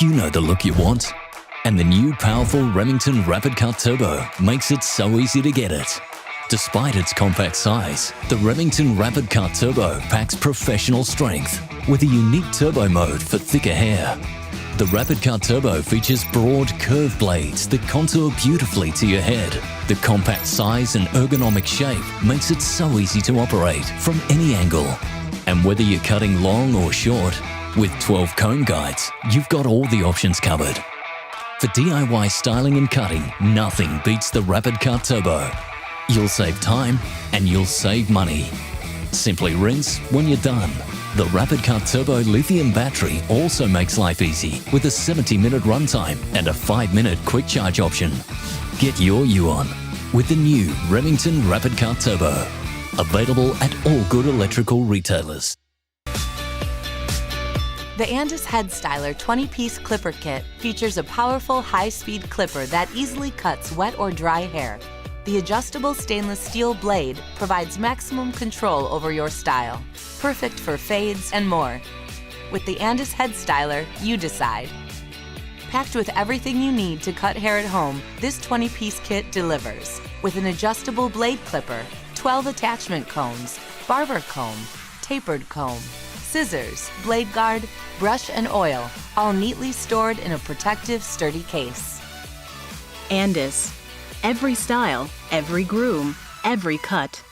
You know the look you want. And the new powerful Remington Rapid Cut Turbo makes it so easy to get it. Despite its compact size, the Remington Rapid Cut Turbo packs professional strength with a unique turbo mode for thicker hair. The Rapid Cut Turbo features broad, curved blades that contour beautifully to your head. The compact size and ergonomic shape makes it so easy to operate from any angle. And whether you're cutting long or short, with 12 comb guides, you've got all the options covered. For DIY styling and cutting, nothing beats the Rapid Cut Turbo. You'll save time and you'll save money. Simply rinse when you're done. The Rapid Cut Turbo lithium battery also makes life easy with a 70-minute runtime and a 5-minute quick charge option. Get your you on with the new Remington Rapid Cut Turbo. Available at all good electrical retailers. The Andis Head Styler 20-piece clipper kit features a powerful high-speed clipper that easily cuts wet or dry hair. The adjustable stainless steel blade provides maximum control over your style, perfect for fades and more. With the Andis Head Styler, you decide. Packed with everything you need to cut hair at home, this 20-piece kit delivers. With an adjustable blade clipper, 12 attachment combs, barber comb, tapered comb, scissors, blade guard, brush and oil, all neatly stored in a protective, sturdy case. Andis. Every style, every groom, every cut.